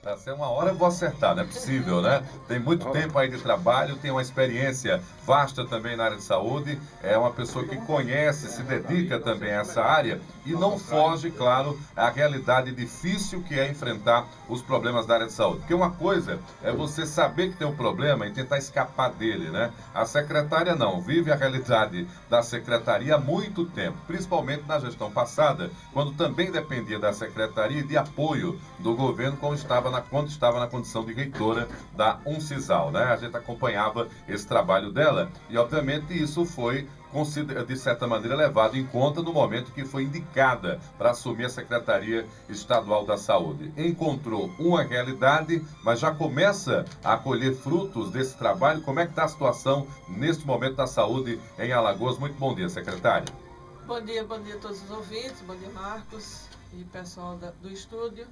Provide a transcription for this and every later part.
Tá, se é uma hora eu vou acertar, não é possível, né? Tem muito tempo aí de trabalho, tem uma experiência vasta também na área de saúde, é uma pessoa que conhece, se dedica também a essa área e não foge, claro, à realidade difícil que é enfrentar os problemas da área de saúde. Porque uma coisa é você saber que tem um problema e tentar escapar dele, né? A secretária não, vive a realidade da secretaria há muito tempo, principalmente na gestão passada, quando também dependia da secretaria e de apoio do governo quando estava na condição de reitora da Uncisal, né? A gente acompanhava esse trabalho dela e, obviamente, isso foi de certa maneira levado em conta no momento que foi indicada para assumir a Secretaria Estadual da Saúde. Encontrou uma realidade, mas já começa a colher frutos desse trabalho. Como é que está a situação neste momento da saúde em Alagoas? Muito bom dia, secretária. Bom dia a todos os ouvintes, bom dia Marcos e pessoal do estúdio.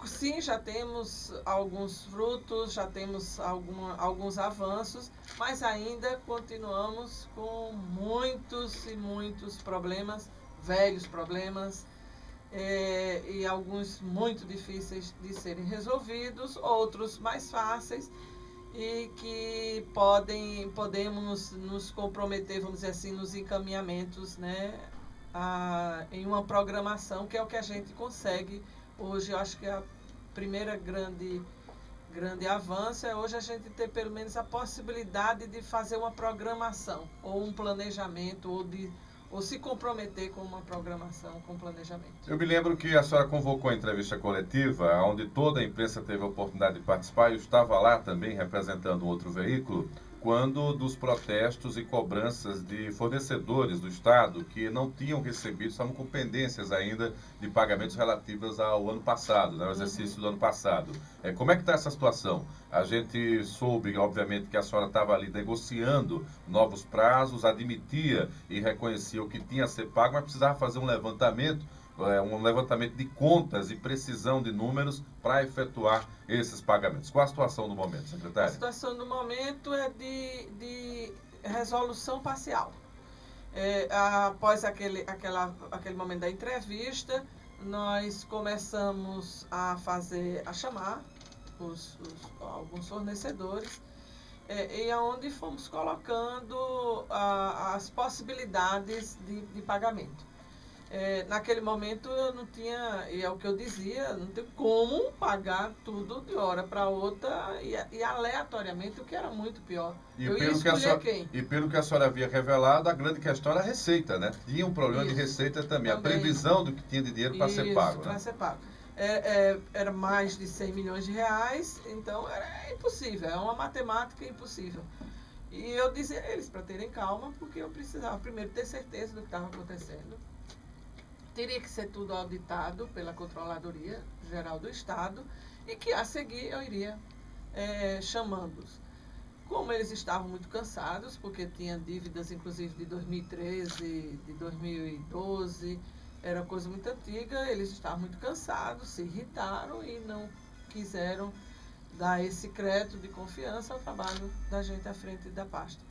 Sim, já temos alguns frutos, já temos alguns avanços, mas ainda continuamos com muitos e muitos problemas, velhos problemas, e alguns muito difíceis de serem resolvidos, outros mais fáceis e que podemos nos comprometer, vamos dizer assim, nos encaminhamentos, né, em uma programação, que é o que a gente consegue hoje. Eu acho que a primeira grande avanço é hoje a gente ter pelo menos a possibilidade de fazer uma programação, ou um planejamento, ou se comprometer com uma programação, com planejamento. Eu me lembro que a senhora convocou a entrevista coletiva, onde toda a imprensa teve a oportunidade de participar. Eu estava lá também representando um outro veículo, quando dos protestos e cobranças de fornecedores do Estado que não tinham recebido, estavam com pendências ainda de pagamentos relativos ao ano passado, né, ao exercício do ano passado. Como é que está essa situação? A gente soube, obviamente, que a senhora estava ali negociando novos prazos, admitia e reconhecia o que tinha a ser pago, mas precisava fazer um levantamento de contas e precisão de números para efetuar esses pagamentos. Qual a situação do momento, secretário? A situação do momento é de resolução parcial. Após aquele momento da entrevista, nós começamos a chamar alguns fornecedores, e aonde fomos colocando as possibilidades de pagamento. Naquele momento eu não tinha, e é o que eu dizia, não tem como pagar tudo de hora para outra e aleatoriamente, o que era muito pior. Eu ia escolher quem? E pelo que a senhora havia revelado, a grande questão era a receita, né? Tinha um problema de receita também, a previsão do que tinha de dinheiro para ser pago. Para ser pago. Era mais de 100 milhões de reais, então era impossível, é uma matemática impossível. E eu dizia a eles para terem calma, porque eu precisava primeiro ter certeza do que estava acontecendo. Teria que ser tudo auditado pela Controladoria Geral do Estado e que a seguir eu iria chamando-os. Como eles estavam muito cansados, porque tinham dívidas inclusive de 2013, de 2012, era coisa muito antiga, eles estavam muito cansados, se irritaram e não quiseram dar esse crédito de confiança ao trabalho da gente à frente da pasta.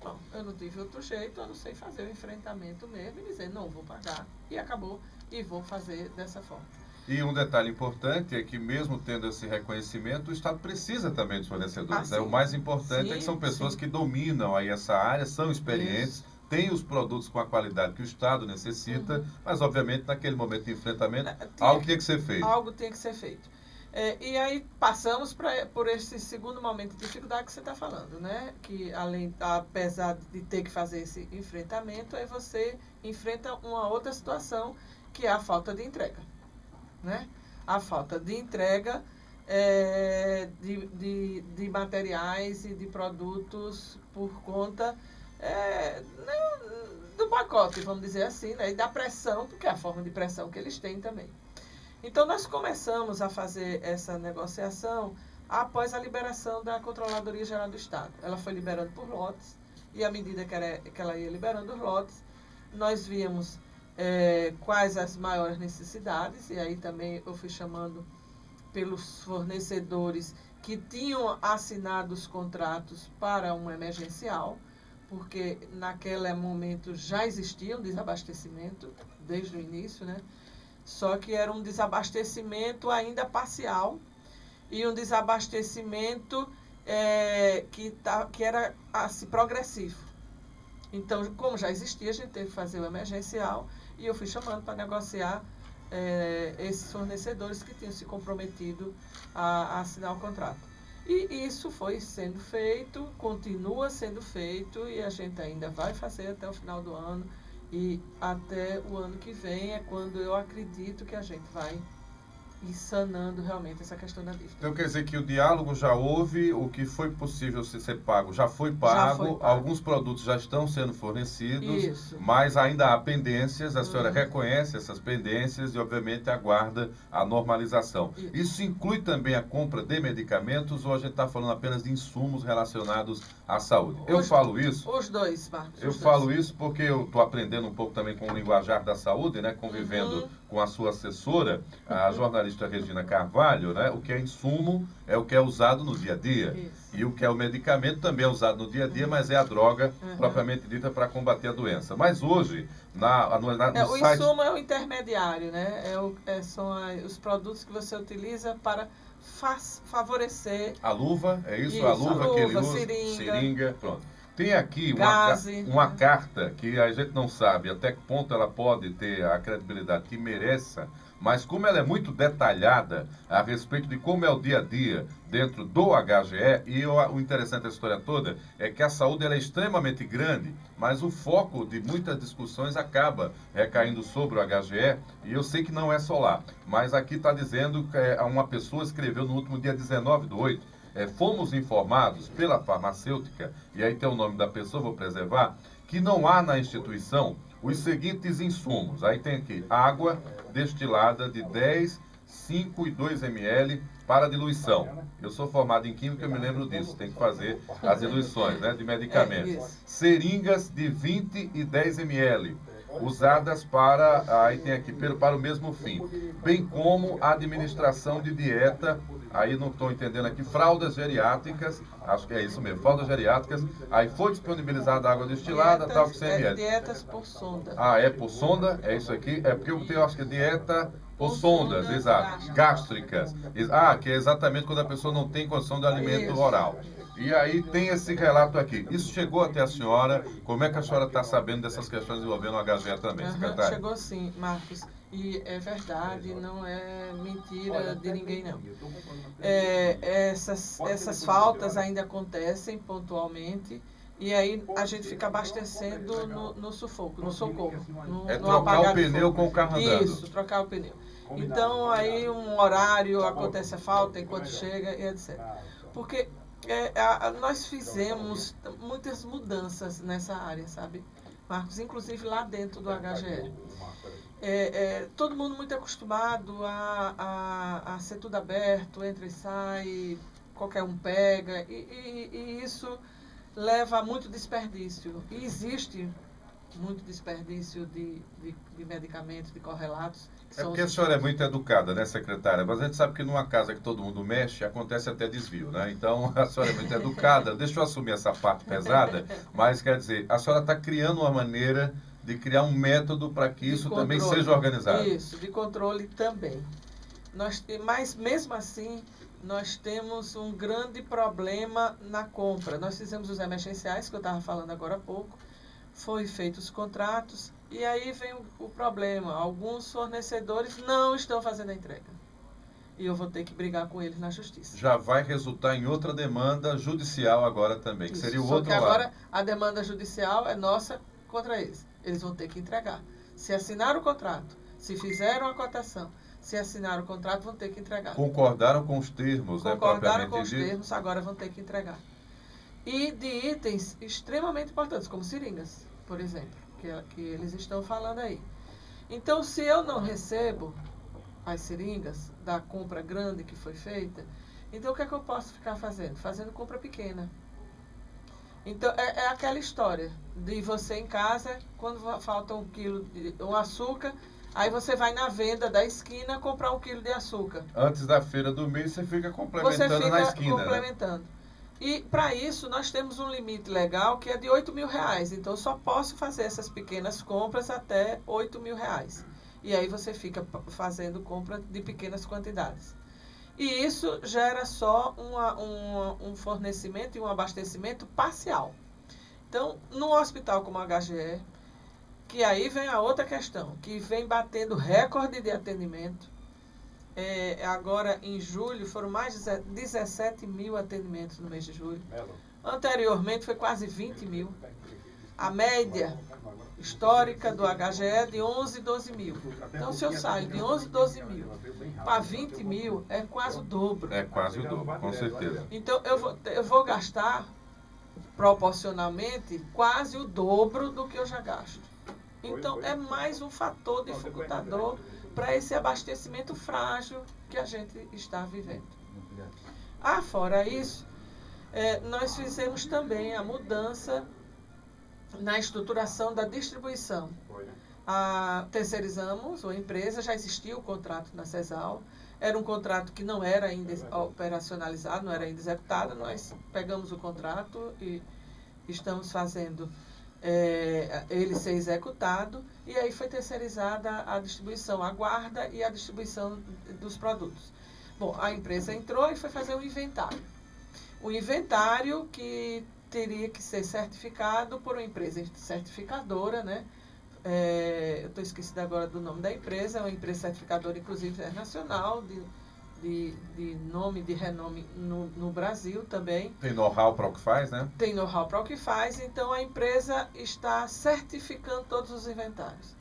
Bom, eu não tive outro jeito, eu não sei fazer o enfrentamento mesmo e dizer, não, vou pagar, e acabou, e vou fazer dessa forma. E um detalhe importante é que, mesmo tendo esse reconhecimento, o Estado precisa também dos fornecedores. Né? O mais importante é que são pessoas que dominam aí essa área, são experientes, têm os produtos com a qualidade que o Estado necessita, mas, obviamente, naquele momento de enfrentamento, algo tinha que ser feito. Algo tinha que ser feito. E aí passamos por esse segundo momento de dificuldade que você está falando, né? Que apesar de ter que fazer esse enfrentamento, aí você enfrenta uma outra situação, que é a falta de entrega, né? A falta de entrega de materiais e de produtos por conta do pacote, vamos dizer assim, né? E da pressão, porque é a forma de pressão que eles têm também. Então, nós começamos a fazer essa negociação após a liberação da Controladoria Geral do Estado. Ela foi liberando por lotes, e à medida que ela ia liberando os lotes, nós víamos quais as maiores necessidades, e aí também eu fui chamando pelos fornecedores que tinham assinado os contratos para um emergencial, porque naquele momento já existia um desabastecimento, desde o início, né? Só que era um desabastecimento ainda parcial e um desabastecimento que era assim, progressivo. Então, como já existia, a gente teve que fazer o emergencial e eu fui chamando para negociar esses fornecedores que tinham se comprometido a assinar o contrato. E isso foi sendo feito, continua sendo feito e a gente ainda vai fazer até o final do ano e até o ano que vem é quando eu acredito que a gente vai ir sanando realmente essa questão da dívida. Então quer dizer que o diálogo já houve, o que foi possível ser pago já foi pago, alguns produtos já estão sendo fornecidos, isso, mas ainda há pendências, a senhora reconhece essas pendências e obviamente aguarda a normalização. Isso inclui também a compra de medicamentos ou a gente está falando apenas de insumos relacionados à saúde? Eu falo isso... Os dois, Marcos. Eu falo isso porque eu estou aprendendo um pouco também com o linguajar da saúde, né, convivendo com a sua assessora, a jornalista Regina Carvalho, né? O que é insumo é o que é usado no dia a dia. Isso. E o que é o medicamento também é usado no dia a dia, mas é a droga propriamente dita para combater a doença. Mas hoje, o insumo é o intermediário, né? São os produtos que você utiliza para favorecer... A luva, é isso? Isso, a luva que ele usa, seringa, pronto. Tem aqui uma carta que a gente não sabe até que ponto ela pode ter a credibilidade que mereça, mas como ela é muito detalhada a respeito de como é o dia a dia dentro do HGE, e o interessante da história toda é que a saúde ela é extremamente grande, mas o foco de muitas discussões acaba recaindo sobre o HGE, e eu sei que não é só lá, mas aqui está dizendo que uma pessoa escreveu no último dia 19/8, fomos informados pela farmacêutica, e aí tem o nome da pessoa, vou preservar, que não há na instituição os seguintes insumos. Aí tem aqui água destilada de 10, 5 e 2 ml para diluição. Eu sou formado em química, eu me lembro disso, tem que fazer as diluições, né, de medicamentos. Seringas de 20 e 10 ml. Usadas para, aí tem aqui, para o mesmo fim, bem como a administração de dieta, aí não estou entendendo aqui, fraldas geriátricas, acho que é isso mesmo, fraldas geriátricas, aí foi disponibilizada água destilada, tal que 100 ml. Dietas por sonda. Ah, é por sonda? É isso aqui? É porque eu tenho, acho que é dieta por sondas, exato, gástricas. Ah, que é exatamente quando a pessoa não tem condição de alimento oral. E aí tem esse relato aqui. Isso chegou até a senhora? Como é que a senhora está sabendo dessas questões envolvendo o HGE também, secretária? Chegou sim, Marcos. E é verdade, não é mentira de ninguém, não. Essas faltas ainda acontecem pontualmente. E aí a gente fica abastecendo no sufoco, no socorro. Trocar o pneu com o carro andando. Isso, trocar o pneu. Então aí um horário acontece a falta enquanto chega e etc. Porque nós fizemos muitas mudanças nessa área, sabe, Marcos? Inclusive lá dentro do HGE. Todo mundo muito acostumado a ser tudo aberto, entra e sai, qualquer um pega, e isso leva a muito desperdício. E existe muito desperdício de medicamentos, de correlatos. Porque a senhora é muito educada, né, secretária? Mas a gente sabe que numa casa que todo mundo mexe, acontece até desvio, né? Então, a senhora é muito educada. Deixa eu assumir essa parte pesada, mas quer dizer, a senhora está criando uma maneira de criar um método para que isso também seja organizado. Isso, de controle também. Mas, mesmo assim, nós temos um grande problema na compra. Nós fizemos os emergenciais, que eu estava falando agora há pouco, foi feitos os contratos, e aí vem o problema. Alguns fornecedores não estão fazendo a entrega. E eu vou ter que brigar com eles na justiça. Já vai resultar em outra demanda judicial agora também, que seria o outro lado. Só que agora a demanda judicial é nossa contra eles. Eles vão ter que entregar. Se assinaram o contrato, se fizeram a cotação, se assinaram o contrato, vão ter que entregar. Concordaram com os termos, né? Concordaram com os termos, agora vão ter que entregar. E de itens extremamente importantes, como seringas, por exemplo, que eles estão falando aí. Então, se eu não recebo as seringas da compra grande que foi feita, então o que é que eu posso ficar fazendo? Fazendo compra pequena. Então, é aquela história de você em casa, quando falta 1 quilo de açúcar, aí você vai na venda da esquina comprar 1 quilo de açúcar. Antes da feira do mês, você fica complementando na esquina. Complementando. Né? E, para isso, nós temos um limite legal que é de R$8.000. Então, eu só posso fazer essas pequenas compras até R$8.000. E aí você fica fazendo compra de pequenas quantidades. E isso gera só um fornecimento e um abastecimento parcial. Então, num hospital como a HGE, que aí vem a outra questão, que vem batendo recorde de atendimento. Agora, em julho, foram mais de 17 mil atendimentos no mês de julho. Anteriormente, foi quase 20 mil. A média histórica do HGE é de 11, 12 mil. Então, se eu saio de 11, 12 mil para 20 mil, é quase o dobro. É quase o dobro, com certeza. Então, eu vou gastar, proporcionalmente, quase o dobro do que eu já gasto. Então, é mais um fator dificultador para esse abastecimento frágil que a gente está vivendo. Fora isso, nós fizemos também a mudança na estruturação da distribuição. Terceirizamos a empresa, já existia o contrato na CESAL, era um contrato que não era ainda operacionalizado, não era ainda executado, nós pegamos o contrato e estamos fazendo ele ser executado, e aí foi terceirizada a distribuição, a guarda e a distribuição dos produtos. Bom, a empresa entrou e foi fazer um inventário. O inventário que teria que ser certificado por uma empresa certificadora, né? Eu estou esquecida agora do nome da empresa, é uma empresa certificadora, inclusive, internacional, de nome, de renome no Brasil também. Tem know-how para o que faz, né? Tem know-how para o que faz, então a empresa está certificando todos os inventários.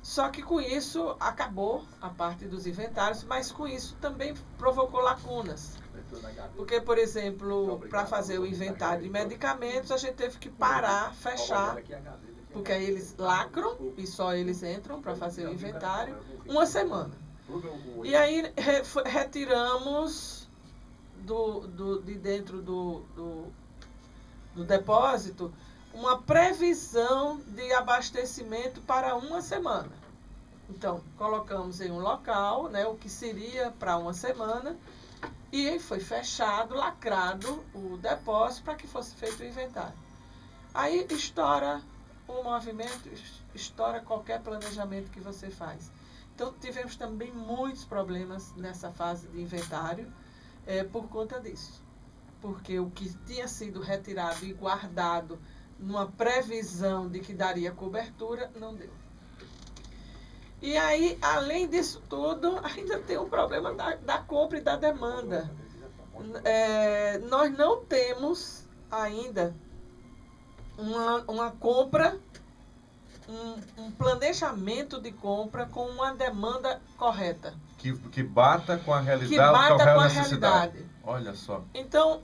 Só que com isso acabou a parte dos inventários, mas com isso também provocou lacunas. Porque, por exemplo, para fazer o inventário de medicamentos, a gente teve que parar, fechar, porque aí eles lacram e só eles entram para fazer o inventário, uma semana. E aí retiramos de dentro do depósito uma previsão de abastecimento para uma semana. Então, colocamos em um local, né, o que seria para uma semana, e foi fechado, lacrado o depósito para que fosse feito o inventário. Aí estoura o movimento, estoura qualquer planejamento que você faz. Então, tivemos também muitos problemas nessa fase de inventário por conta disso. Porque o que tinha sido retirado e guardado numa previsão de que daria cobertura, não deu. E aí, além disso tudo, ainda tem o problema da compra e da demanda. Nós não temos ainda uma compra, um planejamento de compra com uma demanda correta. Que bata com a realidade, que bata com a com a necessidade. realidade. Olha só. Então,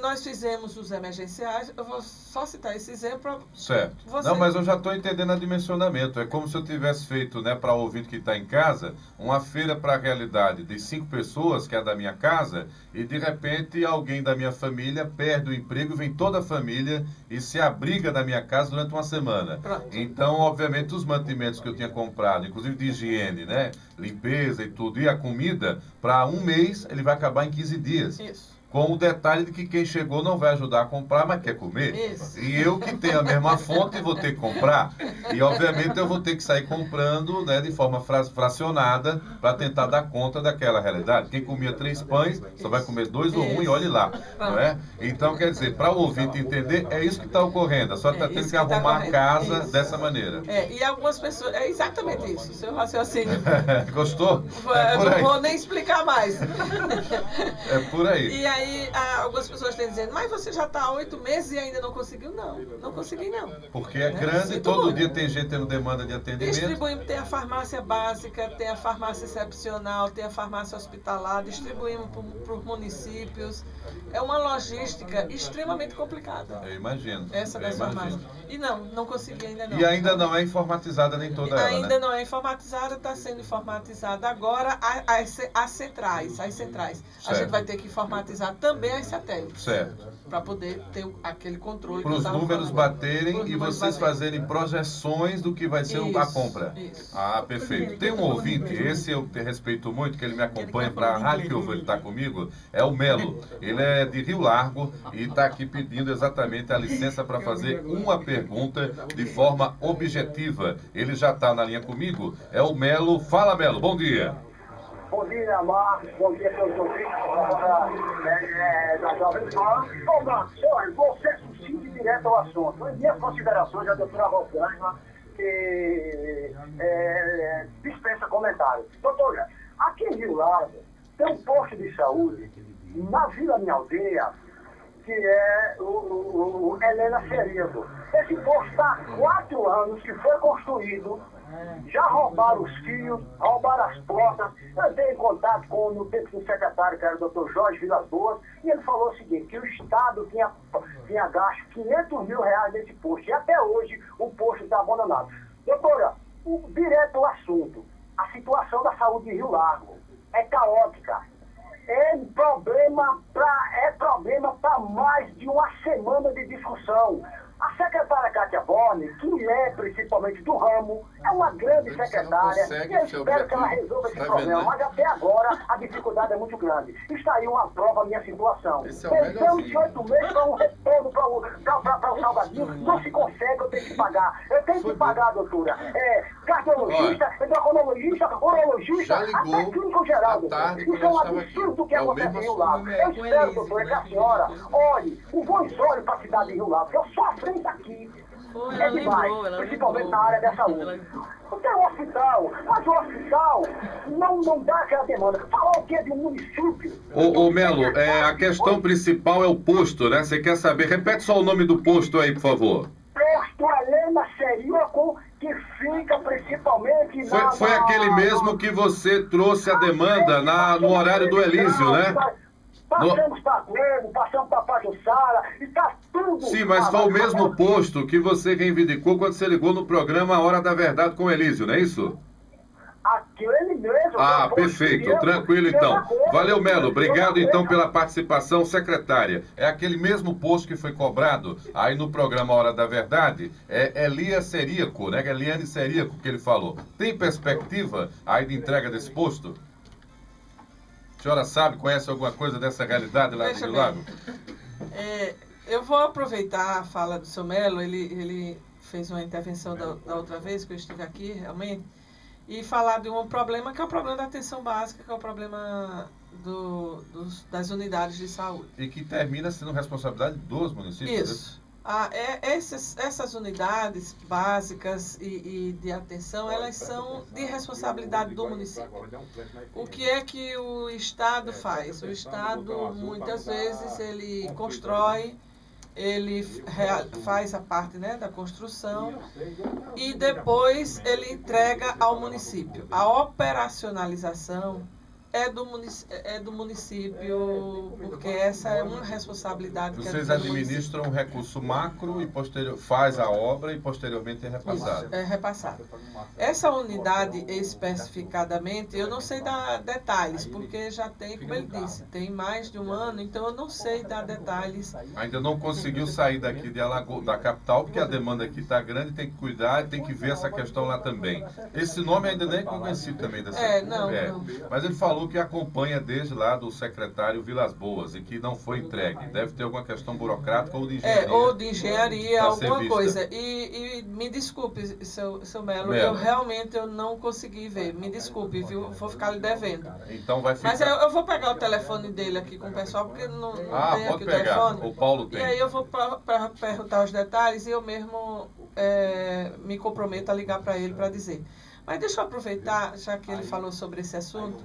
nós fizemos os emergenciais. Eu vou só citar esse exemplo. Certo. Não, mas eu já estou entendendo o dimensionamento. É como se eu tivesse feito, né, para o ouvinte que está em casa, uma feira para a realidade de 5 pessoas, que é da minha casa, e de repente alguém da minha família perde o emprego, vem toda a família e se abriga na minha casa durante uma semana. Pronto. Então, obviamente, os mantimentos que eu tinha comprado, inclusive de higiene, né, limpeza e tudo, e a comida, para um mês, ele vai acabar em 15 dias. Isso. Com o detalhe de que quem chegou não vai ajudar a comprar, mas quer comer. Isso. E eu que tenho a mesma fonte vou ter que comprar. E, obviamente, eu vou ter que sair comprando, né, de forma fracionada para tentar dar conta daquela realidade. Quem comia 3 pães, só vai comer 2 ou 1 e olhe lá. Não é? Então, quer dizer, para o ouvinte entender, é isso que está ocorrendo. A senhora está tendo que arrumar a casa dessa maneira. E algumas pessoas... É exatamente isso, seu raciocínio. Gostou? Não vou nem explicar mais. É por aí. E aí, algumas pessoas estão dizendo, mas você já está há 8 meses e ainda não conseguiu? Não, não consegui não. Porque é grande, todo dia tem gente tendo demanda de atendimento. Distribuímos, tem a farmácia básica, tem a farmácia excepcional, tem a farmácia hospitalar, distribuímos para os municípios. É uma logística extremamente complicada. Eu imagino. Essa das farmácias. E não consegui ainda não. E ainda não é informatizada nem toda ela, ainda né? não é informatizada, está sendo informatizada agora as centrais. A gente vai ter que informatizar utilizar também as satélites. Certo. Para poder ter aquele controle. Para os números baterem e vocês fazerem projeções do que vai ser a compra. Isso. Ah, perfeito. Tem um ouvinte, esse eu te respeito muito, que ele me acompanha para a rádio que ele está comigo, é o Melo. Ele é de Rio Largo e está aqui pedindo exatamente a licença para fazer uma pergunta de forma objetiva. Ele já está na linha comigo, é o Melo. Fala, Melo, bom dia. Bom dia, Marcos. Bom dia a todos os ouvintes da Jovem Pan. Ô, Marcos, olha, vou ser sucinto e direto ao assunto. Em minhas considerações, a doutora Rosângela, que dispensa comentários. Doutora, aqui em Rio Largo, tem um posto de saúde, na Vila Minha Aldeia, que é o Helena Cerezo. Esse posto está há 4 anos que foi construído. Já roubaram os fios, roubaram as portas. Eu entrei em contato com no tempo do secretário, que era o Dr. Jorge Vilas Boas, e ele falou o seguinte, que o Estado tinha gasto 500 mil reais nesse posto. E até hoje o posto está abandonado. Doutora, direto ao assunto. A situação da saúde de Rio Largo é caótica. É problema para mais de uma semana de discussão. A secretária Cátia Borne, que é principalmente do ramo, é uma grande secretária e eu espero que ela resolva esse problema, mas até agora a dificuldade é muito grande. Está aí uma prova da minha situação. Pensamos em 8 meses para um retorno para o Salgadinho, não se consegue, eu tenho que pagar. Eu tenho que pagar, doutora. Cardiologista, endocrinologista, urologista, até clínico geral, doutor. Isso é um absurdo que acontece em Rio Largo. Eu espero, doutor, que a senhora olhe com bons olhos para a cidade de Rio Largo, porque eu sou à frente aqui. É demais, principalmente na área da saúde. Tem um hospital, mas o hospital não dá aquela demanda. Falar o quê de um município? Ô Melo, a questão principal é o posto, né? Você quer saber? Repete só o nome do posto aí, por favor. Posto Helena Cerezo, que fica principalmente Foi aquele mesmo que você trouxe a demanda no horário do Elísio, né? Passamos para Globo, passamos para Pajussara, e está tudo... Sim, mas foi o mesmo posto que você reivindicou quando você ligou no programa A Hora da Verdade com o Elísio, não é isso? Aquele mesmo. Ah, perfeito, tranquilo então. Valeu, Melo, obrigado então pela participação, secretária. É aquele mesmo posto que foi cobrado aí no programa A Hora da Verdade, é Elia Ceríaco, né? Eliane Ceríaco que ele falou. Tem perspectiva aí de entrega desse posto? A senhora sabe, conhece alguma coisa dessa realidade lá do Lago? Eu vou aproveitar a fala do seu Melo, ele fez uma intervenção da outra vez que eu estive aqui, realmente, e falar de um problema que é o problema da atenção básica, que é o problema das unidades de saúde. E que termina sendo responsabilidade dos municípios. Isso. Essas unidades básicas e de atenção, elas são de responsabilidade do município. O que é que o Estado faz? O Estado, muitas vezes, ele constrói, ele faz a parte, né, da construção e depois ele entrega ao município. A operacionalização é do município, porque essa é uma responsabilidade que vocês administram um recurso macro e faz a obra e posteriormente é repassado. Isso, é repassado. Essa unidade especificadamente, eu não sei dar detalhes, porque já tem, como ele disse, tem mais de um ano, então eu não sei dar detalhes. Ainda não conseguiu sair daqui de Alagoas, da capital, porque a demanda aqui está grande, tem que cuidar, tem que ver essa questão lá também. Esse nome ainda nem conheci também dessa. Não. Mas ele falou que acompanha desde lá do secretário Vilas Boas e que não foi entregue. Deve ter alguma questão burocrática ou de engenharia. Ou de engenharia, alguma coisa. E me desculpe, seu Melo, eu realmente não consegui ver. Me desculpe, viu? Vou ficar lhe devendo. Então vai ficar... Mas eu vou pegar o telefone dele aqui com o pessoal, porque não tem pode aqui pegar. o telefone. O Paulo tem. E aí eu vou perguntar os detalhes e eu mesmo me comprometo a ligar para ele para dizer. Mas deixa eu aproveitar, já que ele falou sobre esse assunto,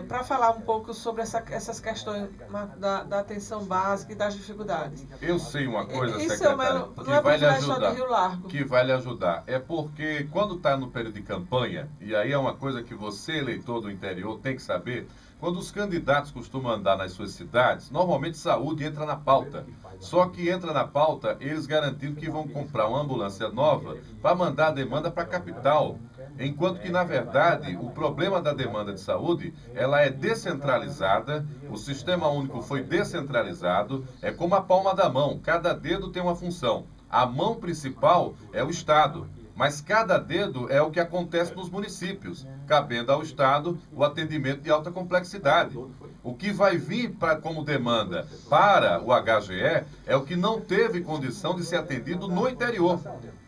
para falar um pouco sobre essas questões da atenção básica e das dificuldades. Eu sei uma coisa, secretário, que vai lhe ajudar. Rio Largo. Que vai lhe ajudar. É porque quando está no período de campanha, e aí é uma coisa que você, eleitor do interior, tem que saber, quando os candidatos costumam andar nas suas cidades, normalmente saúde entra na pauta. Só que entra na pauta eles garantindo que vão comprar uma ambulância nova para mandar a demanda para a capital. Enquanto que, na verdade, o problema da demanda de saúde, ela é descentralizada, o Sistema Único foi descentralizado, é como a palma da mão, cada dedo tem uma função. A mão principal é o Estado, mas cada dedo é o que acontece nos municípios, cabendo ao Estado o atendimento de alta complexidade. O que vai vir como demanda para o HGE é o que não teve condição de ser atendido no interior.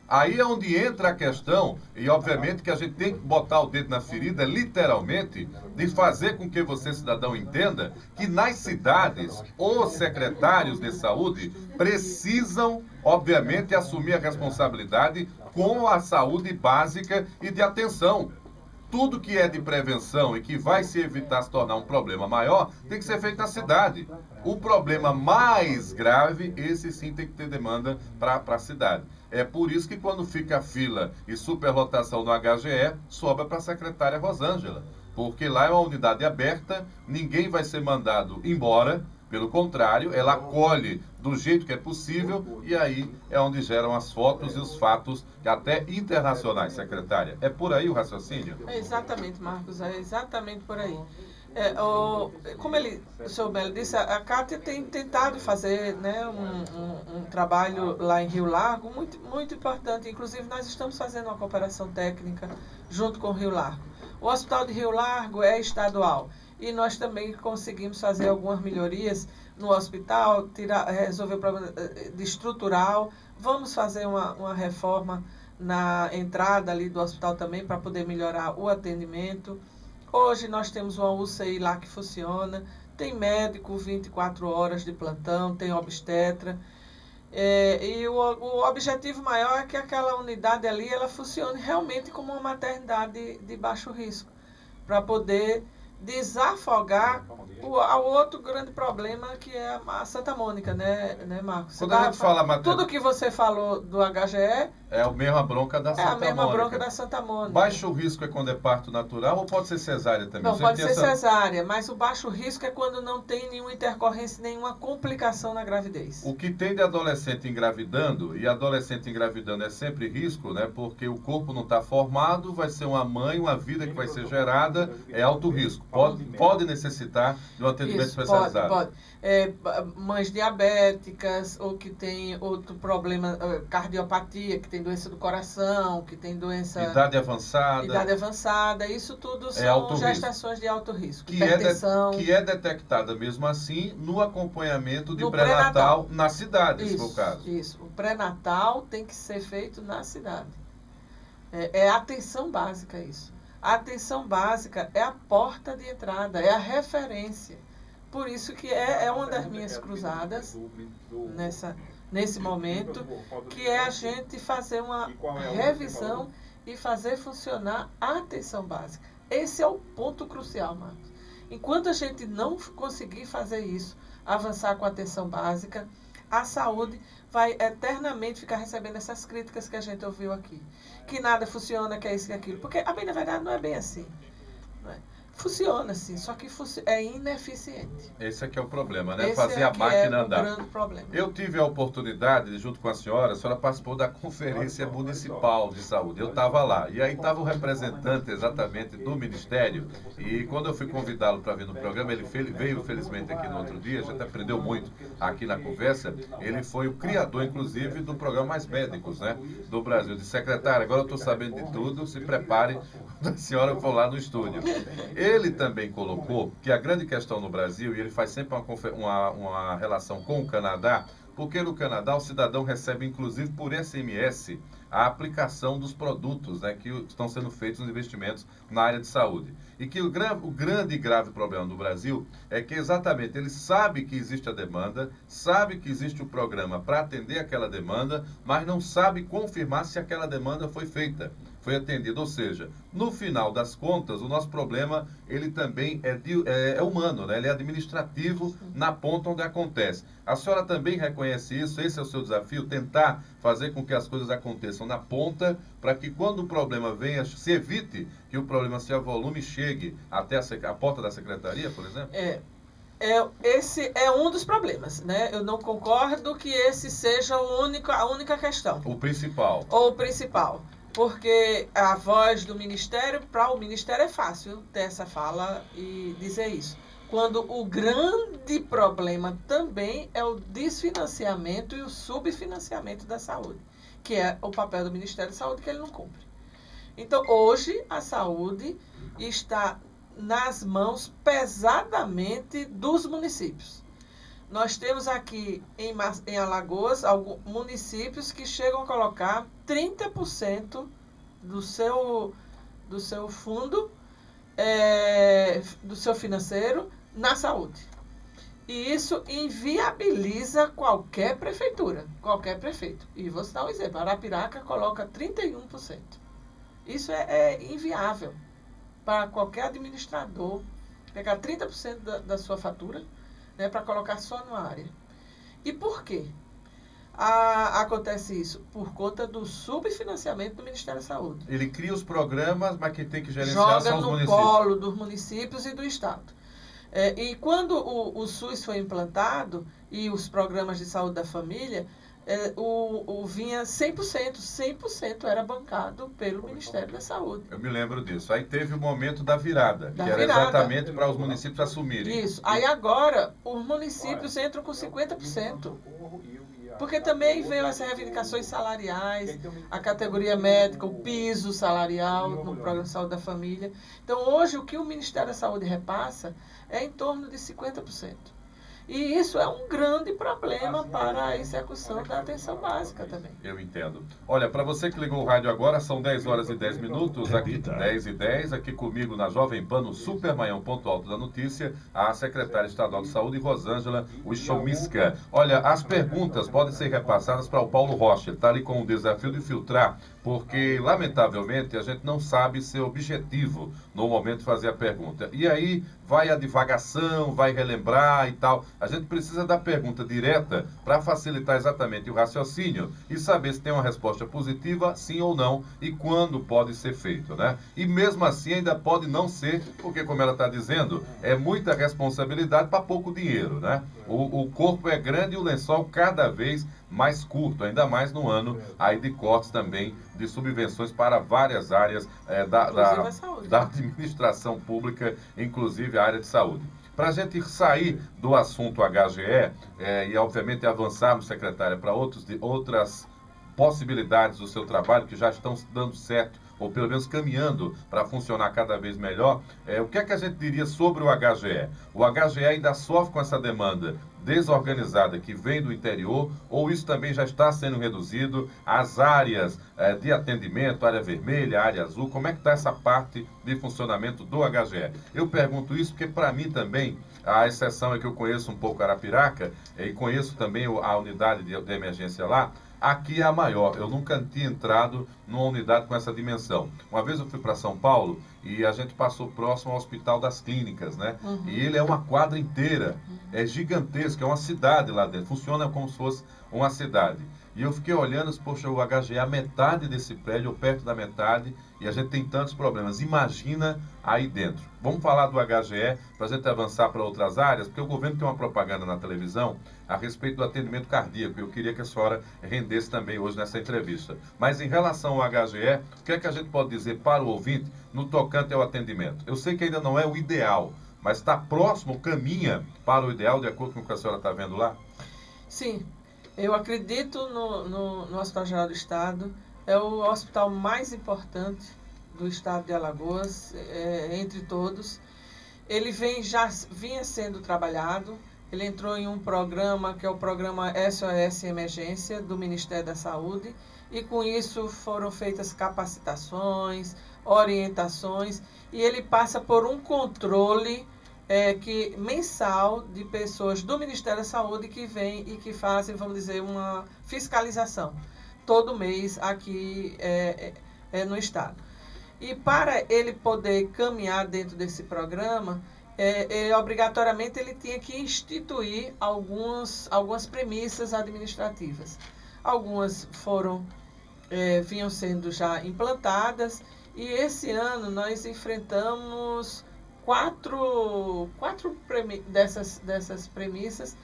Aí é onde entra a questão, e obviamente que a gente tem que botar o dedo na ferida, literalmente, de fazer com que você, cidadão, entenda que nas cidades, os secretários de saúde precisam, obviamente, assumir a responsabilidade com a saúde básica e de atenção. Tudo que é de prevenção e que vai se evitar se tornar um problema maior, tem que ser feito na cidade. O problema mais grave, esse sim tem que ter demanda para a cidade. É por isso que quando fica fila e superlotação no HGE, sobra para a secretária Rosângela. Porque lá é uma unidade aberta, ninguém vai ser mandado embora. Pelo contrário, ela acolhe do jeito que é possível e aí é onde geram as fotos e os fatos, até internacionais, secretária. É por aí o raciocínio? É exatamente, Marcos, é exatamente por aí. Como o senhor Melo disse, a Cátia tem tentado fazer, né, um trabalho lá em Rio Largo muito, muito importante. Inclusive, nós estamos fazendo uma cooperação técnica junto com o Rio Largo. O Hospital de Rio Largo é estadual. E nós também conseguimos fazer algumas melhorias no hospital, resolver o problema de estrutural. Vamos fazer uma reforma na entrada ali do hospital também para poder melhorar o atendimento. Hoje nós temos uma UCI lá que funciona, tem médico 24 horas de plantão, tem obstetra. E o objetivo maior é que aquela unidade ali ela funcione realmente como uma maternidade de baixo risco, para poder desafogar o outro grande problema que é a Santa Mônica, né Marcos? Quando a gente fala tudo que você falou do HGE é a mesma bronca da Santa Mônica. É a mesma bronca da Santa Mônica. Baixo risco é quando é parto natural ou pode ser cesárea também? Não, pode ser cesárea, mas o baixo risco é quando não tem nenhuma intercorrência, nenhuma complicação na gravidez. O que tem de adolescente engravidando, e adolescente engravidando é sempre risco, né? Porque o corpo não está formado, vai ser uma mãe, uma vida que vai ser gerada, é alto risco. Pode necessitar de um atendimento especializado. Pode. Mães diabéticas, ou que tem outro problema, cardiopatia, que tem doença do coração, que tem doença... Idade avançada, isso tudo são gestações de alto risco. Que é detectada mesmo assim no acompanhamento de pré-natal na cidade, se for o caso. Isso, o pré-natal tem que ser feito na cidade. É atenção básica isso. A atenção básica é a porta de entrada, é a referência. Por isso que é uma das minhas cruzadas nesse momento, que é a gente fazer uma revisão e fazer funcionar a atenção básica. Esse é o ponto crucial, Marcos. Enquanto a gente não conseguir fazer isso, avançar com a atenção básica, a saúde vai eternamente ficar recebendo essas críticas que a gente ouviu aqui. Que nada funciona, que é isso e aquilo. Porque, bem, na verdade, não é bem assim. Não é? Funciona, sim, só que é ineficiente. Esse aqui é o problema, né? Fazer a máquina andar. É o grande problema. Eu tive a oportunidade, junto com a senhora participou da Conferência Municipal de Saúde. Eu estava lá. E aí estava o representante exatamente do Ministério. E quando eu fui convidá-lo para vir no programa, ele veio felizmente aqui no outro dia, a gente aprendeu muito aqui na conversa. Ele foi o criador, inclusive, do programa Mais Médicos, né? Do Brasil. De secretário, agora eu estou sabendo de tudo, se prepare quando a senhora for lá no estúdio. Ele também colocou que a grande questão no Brasil, e ele faz sempre uma relação com o Canadá, porque no Canadá o cidadão recebe, inclusive por SMS, a aplicação dos produtos, né, que estão sendo feitos nos investimentos na área de saúde. E que o grande e grave problema do Brasil é que exatamente ele sabe que existe a demanda, sabe que existe o programa para atender aquela demanda, mas não sabe confirmar se aquela demanda foi feita, foi atendida. Ou seja, no final das contas, o nosso problema ele também é humano, né? Ele é administrativo na ponta onde acontece. A senhora também reconhece isso? Esse é o seu desafio, tentar fazer com que as coisas aconteçam na ponta, para que quando o problema venha, se evite que o problema se avolume e chegue até a porta da secretaria, por exemplo? Esse é um dos problemas, né? Eu não concordo que esse seja a única questão. O principal. Ou o principal. porque a voz do Ministério, para o Ministério é fácil ter essa fala e dizer isso. Quando o grande problema também é o desfinanciamento e o subfinanciamento da saúde, que é o papel do Ministério da Saúde que ele não cumpre. Então, hoje, a saúde está nas mãos pesadamente dos municípios. Nós temos aqui em Alagoas alguns municípios que chegam a colocar 30% do seu fundo, do seu financeiro, na saúde. E isso inviabiliza qualquer prefeitura, qualquer prefeito. E vou citar um exemplo, Arapiraca coloca 31%. Isso é inviável para qualquer administrador pegar 30% da sua fatura, né, para colocar só numa área. E por quê? Acontece isso por conta do subfinanciamento do Ministério da Saúde. Ele cria os programas, mas quem tem que gerenciar são os municípios. Joga no colo dos municípios e do Estado. E quando o SUS foi implantado e os programas de saúde da família, vinha 100% era bancado pelo Ministério da Saúde. Eu me lembro disso. Aí teve o momento da virada, que era exatamente para os municípios assumirem. Isso. Aí agora, os municípios entram com 50%. Porque também veio as reivindicações salariais, a categoria médica, o piso salarial no Programa de Saúde da Família. Então, hoje, o que o Ministério da Saúde repassa é em torno de 50%. E isso é um grande problema para a execução da atenção básica também. Eu entendo. Olha, para você que ligou o rádio agora, são 10 horas e 10 minutos, aqui 10 e 10, aqui comigo na Jovem Pan, no Supermanhão Ponto Alto da Notícia, a secretária estadual de Saúde, Rosângela Uchomiska. Olha, as perguntas podem ser repassadas para o Paulo Rocha, ele está ali com o desafio de filtrar, porque, lamentavelmente, a gente não sabe ser objetivo no momento de fazer a pergunta. E aí vai a divagação, vai relembrar e tal. A gente precisa da pergunta direta para facilitar exatamente o raciocínio e saber se tem uma resposta positiva, sim ou não, e quando pode ser feito, né? E mesmo assim ainda pode não ser, porque como ela está dizendo, é muita responsabilidade para pouco dinheiro, né? O corpo é grande e o lençol cada vez mais curto, ainda mais no ano aí de cortes também de subvenções para várias áreas da administração pública, inclusive a área de saúde. Para a gente sair do assunto HGE e, obviamente, avançarmos, secretária, para outras possibilidades do seu trabalho que já estão dando certo, ou pelo menos caminhando para funcionar cada vez melhor, o que é que a gente diria sobre o HGE? O HGE ainda sofre com essa demanda desorganizada que vem do interior, ou isso também já está sendo reduzido? As áreas de atendimento, área vermelha, área azul, como é que está essa parte de funcionamento do HGE? Eu pergunto isso porque, para mim também, a exceção é que eu conheço um pouco Arapiraca e conheço também a unidade de emergência lá. Aqui é a maior. Eu nunca tinha entrado numa unidade com essa dimensão. Uma vez eu fui para São Paulo e a gente passou próximo ao Hospital das Clínicas, né? Uhum. E ele é uma quadra inteira. É gigantesco, é uma cidade lá dentro. Funciona como se fosse uma cidade. E eu fiquei olhando, poxa, o HGE é a metade desse prédio, ou perto da metade, e a gente tem tantos problemas. Imagina aí dentro. Vamos falar do HGE para a gente avançar para outras áreas, porque o governo tem uma propaganda na televisão a respeito do atendimento cardíaco. Eu queria que a senhora rendesse também hoje nessa entrevista. Mas em relação ao HGE, o que é que a gente pode dizer para o ouvinte no tocante ao atendimento? Eu sei que ainda não é o ideal, mas está próximo, caminha para o ideal, de acordo com o que a senhora está vendo lá? Sim. Eu acredito no Hospital Geral do Estado. É o hospital mais importante do estado de Alagoas, entre todos. Ele vinha sendo trabalhado. Ele entrou em um programa que é o programa SOS Emergência do Ministério da Saúde. E com isso foram feitas capacitações, orientações. E ele passa por um controle mensal de pessoas do Ministério da Saúde que vêm e que fazem, vamos dizer, uma fiscalização todo mês aqui no estado. E para ele poder caminhar dentro desse programa, obrigatoriamente ele tinha que instituir algumas premissas administrativas. Algumas vinham sendo já implantadas e esse ano nós enfrentamos quatro dessas premissas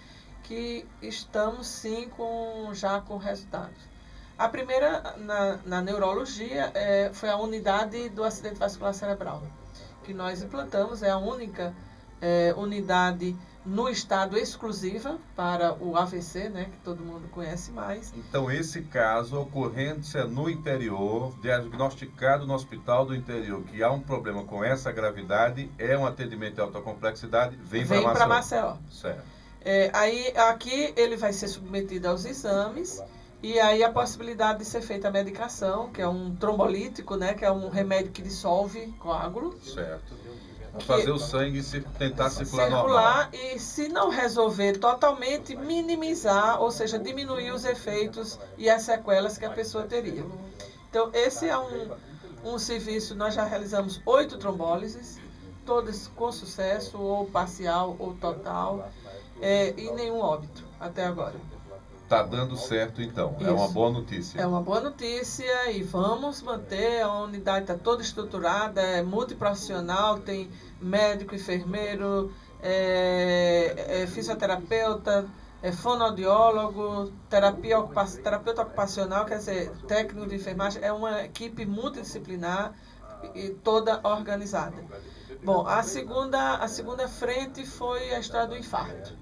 que estamos sim já com resultados. A primeira, na neurologia, foi a unidade do acidente vascular cerebral, que nós implantamos, é a única unidade no estado exclusiva para o AVC, né, que todo mundo conhece mais. Então, esse caso, a ocorrência no interior, diagnosticado no hospital do interior, que há um problema com essa gravidade, é um atendimento de alta complexidade, vem para Maceió. Certo. Aí, aqui, ele vai ser submetido aos exames, e aí a possibilidade de ser feita a medicação, que é um trombolítico, né, que é um remédio que dissolve coágulo. Certo. Fazer o sangue tentar circular normal. E se não resolver totalmente, minimizar, ou seja, diminuir os efeitos e as sequelas que a pessoa teria. Então, esse é um serviço, nós já realizamos 8 trombólises, todas com sucesso, ou parcial ou total, e nenhum óbito até agora. Está dando certo, então. Isso. É uma boa notícia. É uma boa notícia e vamos manter. A unidade está toda estruturada, é multiprofissional, tem médico, enfermeiro, fisioterapeuta, fonoaudiólogo, terapeuta ocupacional, quer dizer, técnico de enfermagem. É uma equipe multidisciplinar e toda organizada. Bom, a segunda frente foi a história do infarto.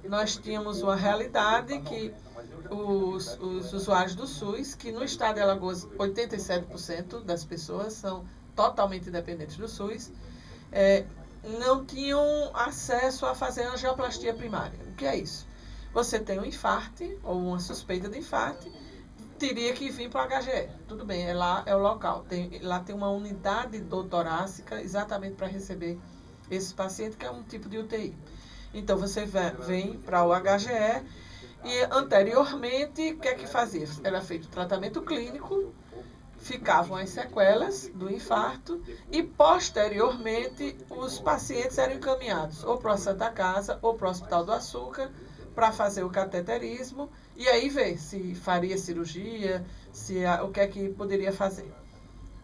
Nós tínhamos uma realidade que os usuários do SUS, que no estado de Alagoas 87% das pessoas são totalmente dependentes do SUS, não tinham acesso a fazer angioplastia primária. O que é isso? Você tem um infarto ou uma suspeita de infarto, teria que vir para o HGE. Tudo bem, lá é o local. Lá tem uma unidade torácica exatamente para receber esse paciente, que é um tipo de UTI. Então, você vem para o HGE e, anteriormente, o que é que fazia? Era feito tratamento clínico, ficavam as sequelas do infarto e, posteriormente, os pacientes eram encaminhados ou para a Santa Casa ou para o Hospital do Açúcar para fazer o cateterismo e aí ver se faria cirurgia, o que é que poderia fazer.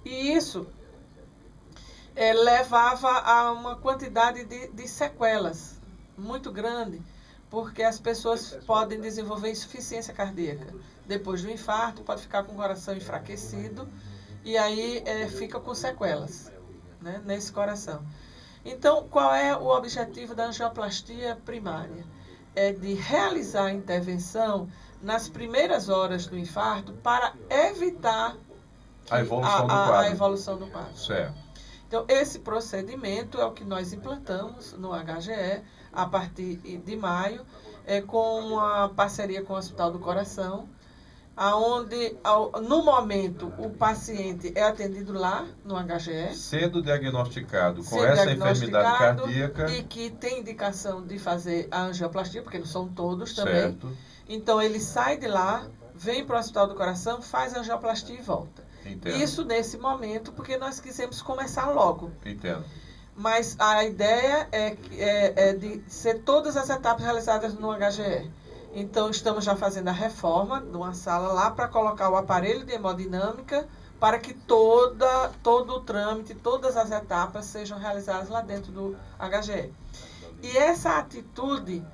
E isso levava a uma quantidade de sequelas muito grande, porque as pessoas podem desenvolver insuficiência cardíaca. Depois do infarto, pode ficar com o coração enfraquecido e aí fica com sequelas, né, nesse coração. Então, qual é o objetivo da angioplastia primária? É de realizar a intervenção nas primeiras horas do infarto para evitar a evolução do quadro. Certo. Então, esse procedimento é o que nós implantamos no HGE a partir de maio, com uma parceria com o Hospital do Coração, onde, no momento, o paciente é atendido lá no HGE. Sendo diagnosticado com essa enfermidade cardíaca. E que tem indicação de fazer a angioplastia, porque não são todos também. Certo. Então, ele sai de lá, vem para o Hospital do Coração, faz a angioplastia e volta. Entendo. Isso nesse momento, porque nós quisemos começar logo. Entendo. Mas a ideia é de ser todas as etapas realizadas no HGE. Então, estamos já fazendo a reforma de uma sala lá para colocar o aparelho de hemodinâmica para que todo o trâmite, todas as etapas sejam realizadas lá dentro do HGE. E essa atitude,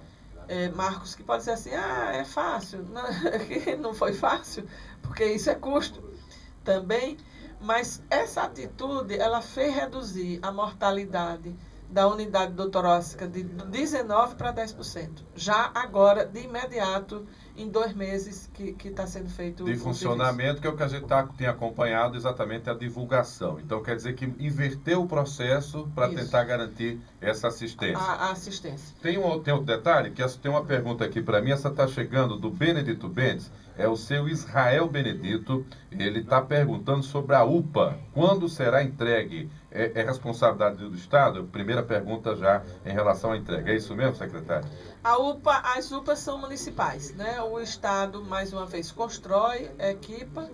Marcos, que pode ser assim, é fácil. Não foi fácil, porque isso é custo também. Mas essa atitude, ela fez reduzir a mortalidade da unidade torácica de 19% para 10%. Já agora, de imediato, em 2 meses que está sendo feito de funcionamento, que é o que a gente tem acompanhado, exatamente a divulgação. Então, quer dizer que inverteu o processo para tentar garantir essa assistência. A assistência. Tem outro detalhe, que tem uma pergunta aqui para mim, essa está chegando do Benedito Bentes, é o seu Israel Benedito, ele está perguntando sobre a UPA, quando será entregue? É responsabilidade do Estado? Primeira pergunta já em relação à entrega. É isso mesmo, secretário? As UPAs são municipais, né? O Estado, mais uma vez, constrói, equipa,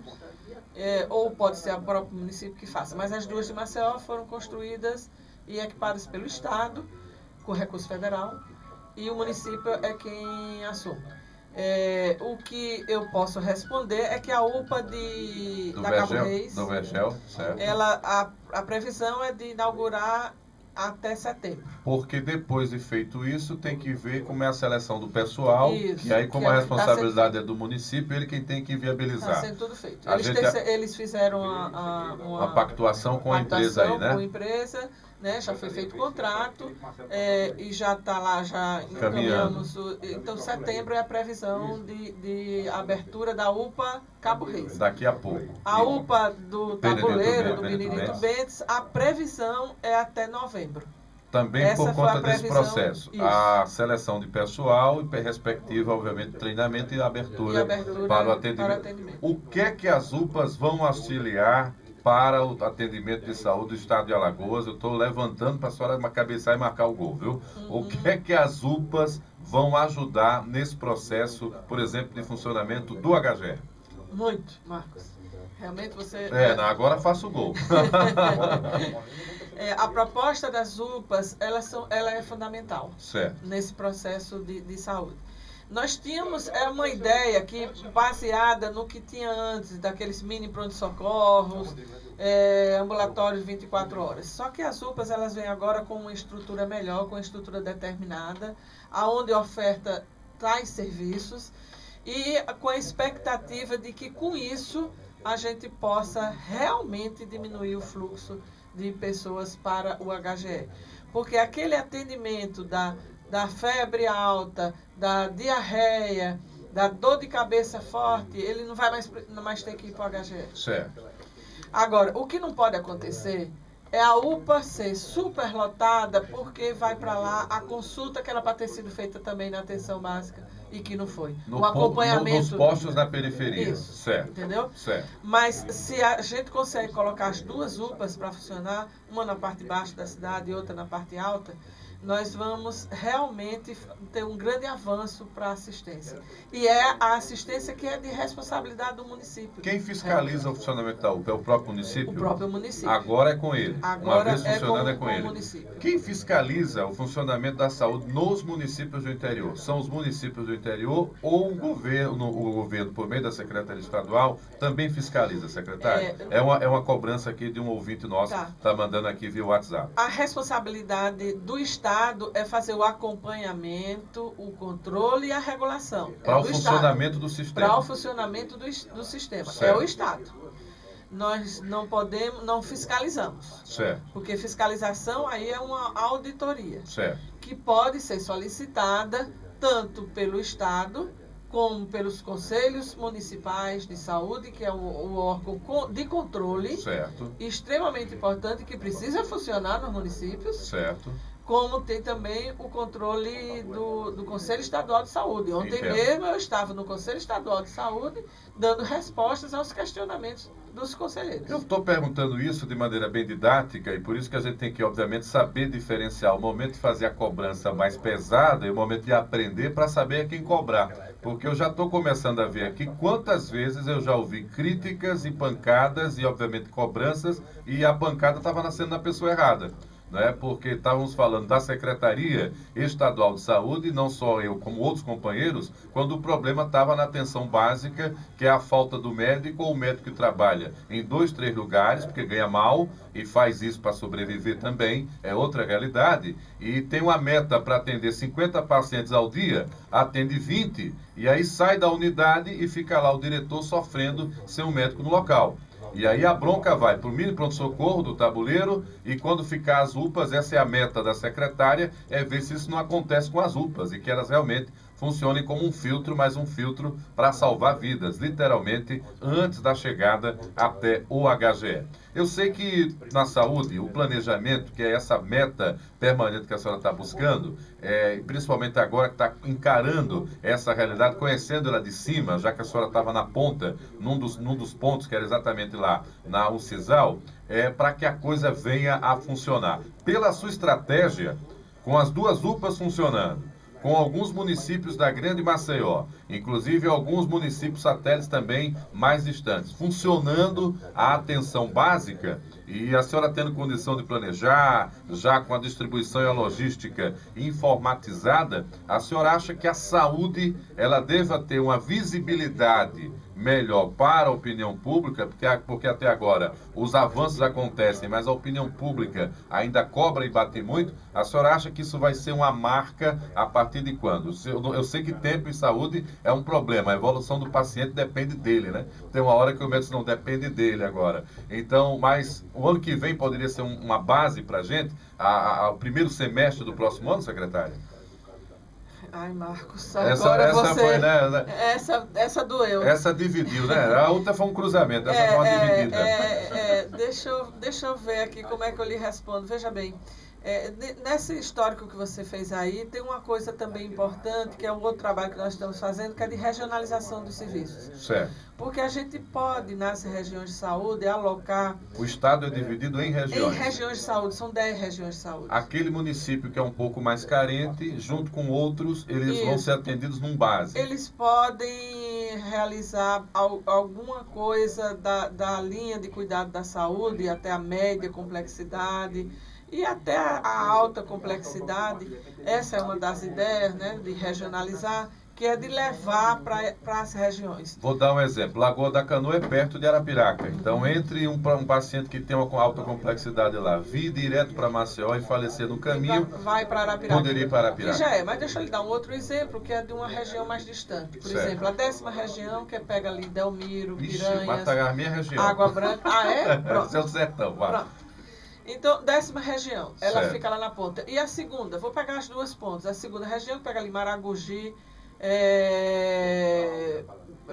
ou pode ser o próprio município que faça. Mas as duas de Maceió foram construídas e equipadas pelo Estado, com recurso federal, e o município é quem assume. O que eu posso responder é que a UPA da Cabo Reis, do Vergel, certo. a previsão é de inaugurar até setembro. Porque depois de feito isso, tem que ver como é a seleção do pessoal, Isso, e aí como que a tá responsabilidade é do município, ele quem tem que Está viabilizar. sendo tudo feito. A Eles fizeram uma pactuação com a empresa aí, né? Com a empresa, né? Já foi feito o contrato e já está lá, já encaminhamos. Então, setembro é a previsão de abertura da UPA Cabo Reis. Daqui a pouco. A UPA do Tabuleiro, do Benedito Benedito Bentes, a previsão é até novembro. Também Essa por foi a conta desse previsão, processo. isso. A seleção de pessoal e respectiva, obviamente, treinamento e abertura para o atendimento. O que é que as UPAs vão auxiliar para o atendimento de saúde do estado de Alagoas? Eu estou levantando para a senhora cabeçar e marcar o gol, viu? O que é que as UPAs vão ajudar nesse processo, por exemplo, de funcionamento do HGE? Muito, Marcos. Realmente você... agora faço o gol. A proposta das UPAs, ela é fundamental, certo, nesse processo de saúde. Nós tínhamos uma ideia que, baseada no que tinha antes, daqueles mini pronto-socorros, ambulatórios 24 horas. Só que as UPAs, elas vêm agora com uma estrutura melhor, com uma estrutura determinada, aonde oferta tais serviços e com a expectativa de que, com isso, a gente possa realmente diminuir o fluxo de pessoas para o HGE. Porque aquele atendimento da febre alta, da diarreia, da dor de cabeça forte, ele não vai mais ter que ir para o HGE. Certo. Agora, o que não pode acontecer é a UPA ser superlotada porque vai para lá a consulta que era para ter sido feita também na atenção básica e que não foi. O acompanhamento... Nos postos na periferia. Isso, certo. Entendeu? Certo. Mas se a gente consegue colocar as duas UPAs para funcionar, uma na parte baixa da cidade e outra na parte alta, nós vamos realmente ter um grande avanço para a assistência. E é a assistência que é de responsabilidade do município. Quem fiscaliza o funcionamento da UPA é o próprio município? O próprio município. Agora é com ele. Agora uma vez funcionando é com ele. Município. Quem fiscaliza o funcionamento da saúde nos municípios do interior? São os municípios do interior ou o governo, por meio da Secretaria Estadual, também fiscaliza, secretário? É uma cobrança aqui de um ouvinte nosso que está mandando aqui via WhatsApp. A responsabilidade do Estado é fazer o acompanhamento, o controle e a regulação. Para o funcionamento do sistema. Para o funcionamento do sistema. Certo. É o Estado. Nós não fiscalizamos. Certo. Porque fiscalização aí é uma auditoria. Certo. Que pode ser solicitada tanto pelo Estado como pelos conselhos municipais de saúde, que é o órgão de controle. Certo. Extremamente importante, que precisa funcionar nos municípios. Certo. Como tem também o controle do Conselho Estadual de Saúde. Ontem mesmo eu estava no Conselho Estadual de Saúde dando respostas aos questionamentos dos conselheiros. Eu estou perguntando isso de maneira bem didática e por isso que a gente tem que, obviamente, saber diferenciar o momento de fazer a cobrança mais pesada e o momento de aprender para saber a quem cobrar. Porque eu já estou começando a ver aqui quantas vezes eu já ouvi críticas e pancadas e, obviamente, cobranças e a pancada estava nascendo na pessoa errada. Né? Porque estávamos falando da Secretaria Estadual de Saúde, não só eu, como outros companheiros, quando o problema estava na atenção básica, que é a falta do médico ou o médico que trabalha em 2, 3 lugares, porque ganha mal e faz isso para sobreviver também, é outra realidade, e tem uma meta para atender 50 pacientes ao dia, atende 20, e aí sai da unidade e fica lá o diretor sofrendo sem um médico no local. E aí a bronca vai para o mini pronto-socorro do tabuleiro e quando ficar as UPAs, essa é a meta da secretária, é ver se isso não acontece com as UPAs e que elas realmente funcionem como um filtro, mas um filtro para salvar vidas, literalmente, antes da chegada até o HGE. Eu sei que na saúde, o planejamento, que é essa meta permanente que a senhora está buscando, principalmente agora que está encarando essa realidade, conhecendo ela de cima, já que a senhora estava na ponta, num dos pontos, que era exatamente lá na UCISAL, para que a coisa venha a funcionar. Pela sua estratégia, com as 2 UPAs funcionando, com alguns municípios da Grande Maceió, inclusive alguns municípios satélites também mais distantes, funcionando a atenção básica e a senhora tendo condição de planejar, já com a distribuição e a logística informatizada, a senhora acha que a saúde ela deva ter uma visibilidade melhor para a opinião pública, porque até agora os avanços acontecem, mas a opinião pública ainda cobra e bate muito, a senhora acha que isso vai ser uma marca a partir de quando? Eu sei que tempo e saúde é um problema, a evolução do paciente depende dele, né? Tem uma hora que o médico não depende dele agora. Então, mas o ano que vem poderia ser uma base para a gente, o primeiro semestre do próximo ano, secretária? Ai, Marcos, agora essa você... foi, né? Essa doeu. Essa dividiu, né? A outra foi um cruzamento, essa foi uma dividida. Deixa eu ver aqui como é que eu lhe respondo. Veja bem, nesse histórico que você fez aí, tem uma coisa também importante, que é um outro trabalho que nós estamos fazendo, que é de regionalização dos serviços. Certo. Porque a gente pode, nas regiões de saúde, alocar... O estado é dividido em regiões. Em regiões de saúde, são 10 regiões de saúde. Aquele município que é um pouco mais carente, junto com outros, eles vão ser atendidos num base. Eles podem realizar alguma coisa da linha de cuidado da saúde, até a média complexidade e até a alta complexidade. Essa é uma das ideias, né, de regionalizar, que é de levar para as regiões. Vou dar um exemplo. Lagoa da Canoa é perto de Arapiraca. Então, entre um paciente que tem uma alta complexidade lá, vir direto para Maceió e falecer no caminho, vai para Arapiraca. Poderia ir para Arapiraca. E já é, mas deixa eu lhe dar um outro exemplo, que é de uma região mais distante. Por exemplo, a 10ª região, que pega ali Delmiro, Piranhas, Matagal, minha região. Água Branca. Ah, é? Pronto. Esse é o sertão, vai. Pronto. Então, 10ª região, ela Certo. fica lá na ponta. E a segunda, vou pegar as duas pontas. A segunda região, que pega ali Maragogi,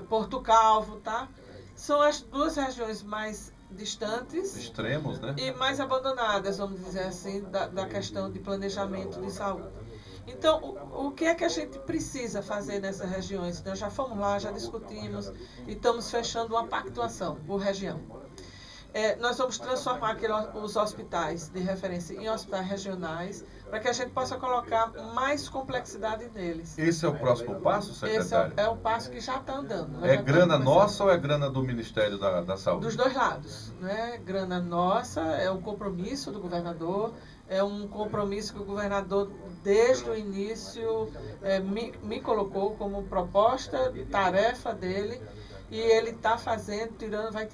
Porto Calvo, tá? São as duas regiões mais distantes. Extremos, né? E mais abandonadas, vamos dizer assim, da questão de planejamento de saúde. Então, o que é que a gente precisa fazer nessas regiões? Nós já fomos lá, já discutimos e estamos fechando uma pactuação por região. Nós vamos transformar os hospitais de referência em hospitais regionais, para que a gente possa colocar mais complexidade neles. Esse é o próximo passo, secretário? Esse é o passo que já está andando. É grana nossa ou é grana do Ministério da Saúde? Dos dois lados, né? Grana nossa, é um compromisso do governador, é um compromisso que o governador, desde o início, me colocou como proposta, tarefa dele, e ele está fazendo, vai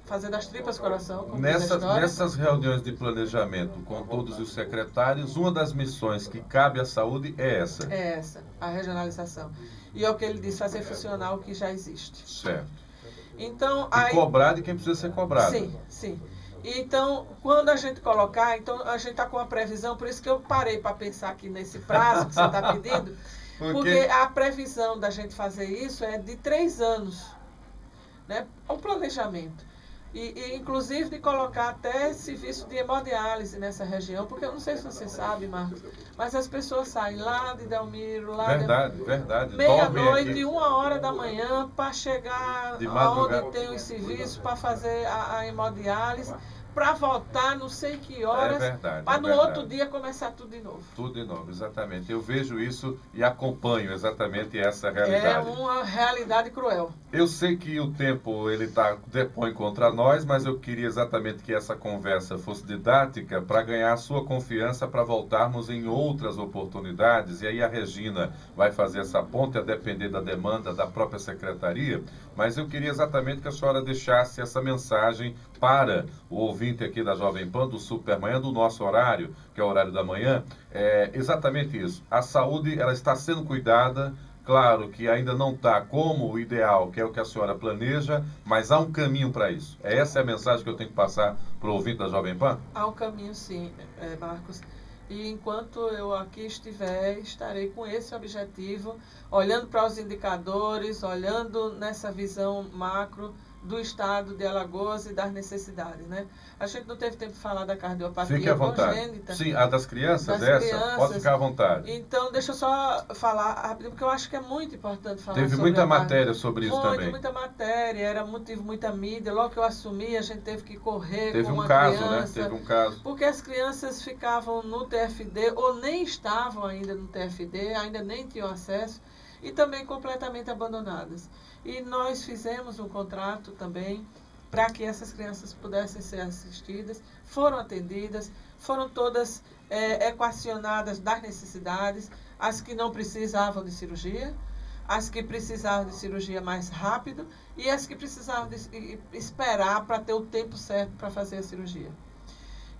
fazer das tripas coração. Como Nessas reuniões de planejamento com todos os secretários, uma das missões que cabe à saúde é essa? É essa, a regionalização. E é o que ele diz, fazer funcionar o que já existe. Certo. Então, e cobrar de quem precisa ser cobrado. Sim, sim. Então, quando a gente colocar, então a gente está com uma previsão, por isso que eu parei para pensar aqui nesse prazo que você está pedindo, porque a previsão da gente fazer isso é de 3 anos. Né, o planejamento. E inclusive de colocar até serviço de hemodiálise nessa região, porque eu não sei se você sabe, Marcos, mas as pessoas saem lá de Delmiro, lá verdade. Meia-noite, 1h da manhã, para chegar onde tem os serviços, para fazer a hemodiálise, para voltar não sei que horas, para no outro dia começar tudo de novo. Tudo de novo, exatamente. Eu vejo isso e acompanho exatamente essa realidade. É uma realidade cruel. Eu sei que o tempo ele depõe contra nós, mas eu queria exatamente que essa conversa fosse didática para ganhar a sua confiança para voltarmos em outras oportunidades. E aí a Regina vai fazer essa ponte a depender da demanda da própria secretaria. Mas eu queria exatamente que a senhora deixasse essa mensagem para o ouvinte aqui da Jovem Pan, do Supermanhã, do nosso horário, que é o horário da manhã. É exatamente isso. A saúde ela está sendo cuidada. Claro que ainda não está como o ideal, que é o que a senhora planeja, mas há um caminho para isso. Essa é a mensagem que eu tenho que passar para o ouvinte da Jovem Pan? Há um caminho, sim, Marcos. E enquanto eu aqui estiver, estarei com esse objetivo, olhando para os indicadores, olhando nessa visão macro do estado de Alagoas e das necessidades, né? A gente não teve tempo de falar da cardiopatia Fique à vontade. congênita. Sim, a das crianças, crianças. Pode ficar à vontade. Então, deixa eu só falar rápido, porque eu acho que é muito importante falar sobre Teve muita matéria sobre isso também. Muita matéria, tive muita mídia. Logo que eu assumi, a gente teve que correr com uma criança. Teve um caso. Porque as crianças ficavam no TFD, ou nem estavam ainda no TFD, ainda nem tinham acesso, e também completamente abandonadas. E nós fizemos um contrato também para que essas crianças pudessem ser assistidas, foram atendidas, foram todas equacionadas das necessidades, as que não precisavam de cirurgia, as que precisavam de cirurgia mais rápido e as que precisavam de esperar para ter o tempo certo para fazer a cirurgia.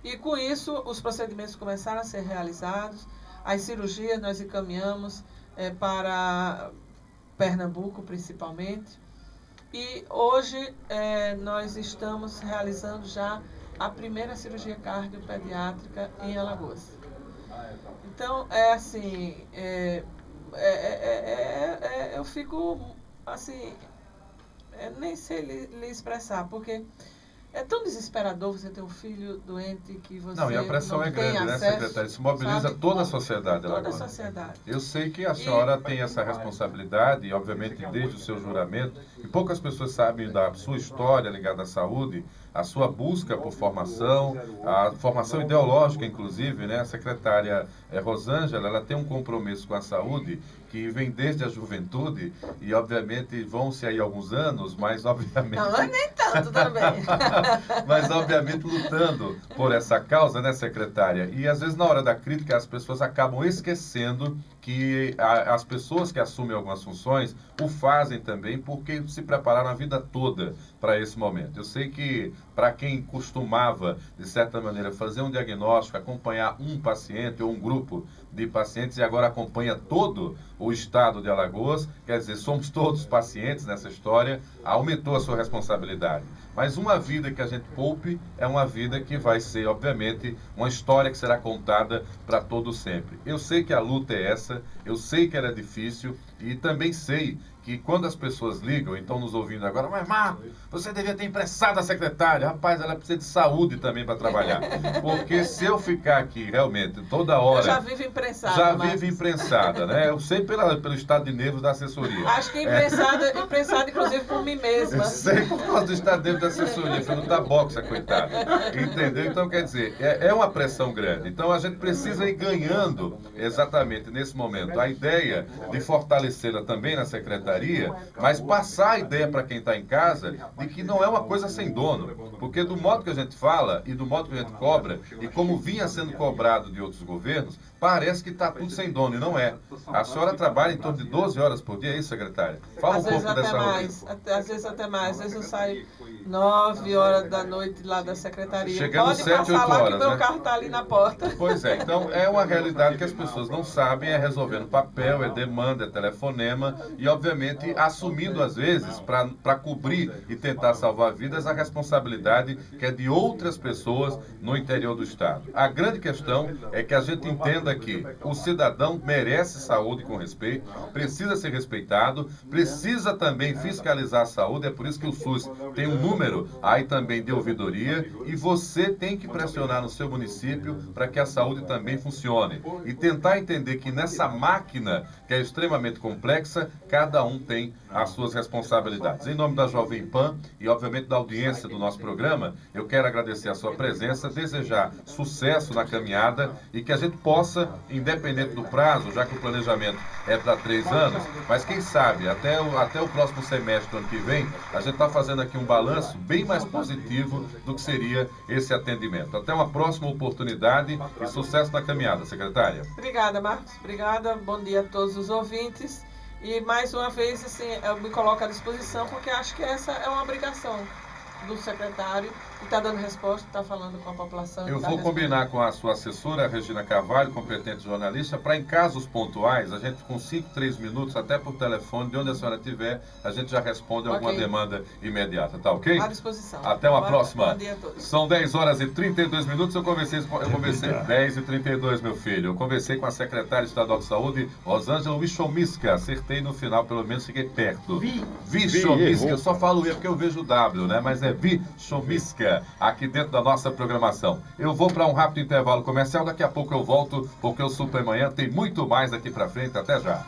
E com isso, os procedimentos começaram a ser realizados, as cirurgias nós encaminhamos para Pernambuco, principalmente, e hoje nós estamos realizando já a primeira cirurgia cardiopediátrica em Alagoas. Então, eu fico, assim, nem sei lhe expressar, porque é tão desesperador você ter um filho doente que você não, e a pressão é grande, né, secretária? Isso mobiliza toda a sociedade. Toda a sociedade. Eu sei que a senhora tem essa responsabilidade, e obviamente desde o seu juramento, e poucas pessoas sabem da sua história ligada à saúde, a sua busca por formação, a formação ideológica, inclusive, né? A secretária Rosângela, ela tem um compromisso com a saúde que vem desde a juventude e, obviamente, vão-se aí alguns anos, mas, obviamente... Não, nem tanto também. Mas, obviamente, lutando por essa causa, né, secretária? E, às vezes, na hora da crítica, as pessoas acabam esquecendo que as pessoas que assumem algumas funções o fazem também porque se prepararam a vida toda para esse momento. Eu sei que para quem costumava, de certa maneira, fazer um diagnóstico, acompanhar um paciente ou um grupo de pacientes e agora acompanha todo o estado de Alagoas, quer dizer, somos todos pacientes nessa história, aumentou a sua responsabilidade. Mas uma vida que a gente poupe é uma vida que vai ser, obviamente, uma história que será contada para todo sempre. Eu sei que a luta é essa, eu sei que ela é difícil e também sei que quando as pessoas ligam, estão nos ouvindo agora, mas Marco, você devia ter emprestado a secretária. Rapaz, ela precisa de saúde também para trabalhar. Porque se eu ficar aqui realmente toda hora... Eu já vivo imprensada. Já vivo imprensada, né? Eu sei pelo estado de nervos da assessoria. Acho que imprensada inclusive por mim mesma. Eu sei por causa do estado de nervos da assessoria. Foi lutar boxe, coitada. Entendeu? Então, quer dizer, é uma pressão grande. Então, a gente precisa ir ganhando exatamente nesse momento a ideia de fortalecê-la também na secretaria, mas passar a ideia para quem está em casa de que não é uma coisa sem dono, porque do modo que a gente fala e do modo que a gente cobra e como vinha sendo cobrado de outros governos, parece que está tudo sem dono e não é. A senhora trabalha em torno de 12 horas por dia, é isso, secretária? Fala um pouco dessa rotina. Às vezes até mais, às vezes eu saio 9 horas da noite lá da secretaria. Chegando Pode 7, passar 8 lá horas, que meu né? carro está ali na porta. Pois é, então é uma realidade que as pessoas não sabem, é resolver no papel, é demanda, é telefonema e, obviamente, assumindo às vezes, para cobrir e tentar salvar vidas, a responsabilidade que é de outras pessoas no interior do estado. A grande questão é que a gente entenda que o cidadão merece saúde com respeito, precisa ser respeitado, precisa também fiscalizar a saúde, é por isso que o SUS tem um número aí também de ouvidoria e você tem que pressionar no seu município para que a saúde também funcione e tentar entender que nessa máquina que é extremamente complexa, cada um tem as suas responsabilidades. Em nome da Jovem Pan e, obviamente, da audiência do nosso programa, eu quero agradecer a sua presença, desejar sucesso na caminhada e que a gente possa, independente do prazo, já que o planejamento é para 3 anos, mas quem sabe, até o próximo semestre do ano que vem, a gente está fazendo aqui um balanço bem mais positivo do que seria esse atendimento. Até uma próxima oportunidade e sucesso na caminhada, secretária. Obrigada, Marcos. Obrigada. Bom dia a todos os ouvintes. E mais uma vez, assim, eu me coloco à disposição porque acho que essa é uma obrigação do secretário que está dando resposta, está falando com a população. Eu vou combinar com a sua assessora, Regina Carvalho, competente jornalista, para em casos pontuais, a gente com 5, 3 minutos, até por telefone, de onde a senhora estiver, a gente já responde alguma demanda imediata, tá ok? À disposição. Até uma próxima. Bom dia a todos. São 10 horas e 32 minutos, eu conversei 10 e 32, meu filho. Eu conversei com a secretária estadual de saúde, Rosângela Wichomiska, acertei no final, pelo menos fiquei perto. Wichomiska, eu só falo E porque eu vejo o W, né? Mas é Wichomiska, aqui dentro da nossa programação. Eu vou para um rápido intervalo comercial, daqui a pouco eu volto, porque o Super Manhã tem muito mais daqui para frente. Até já.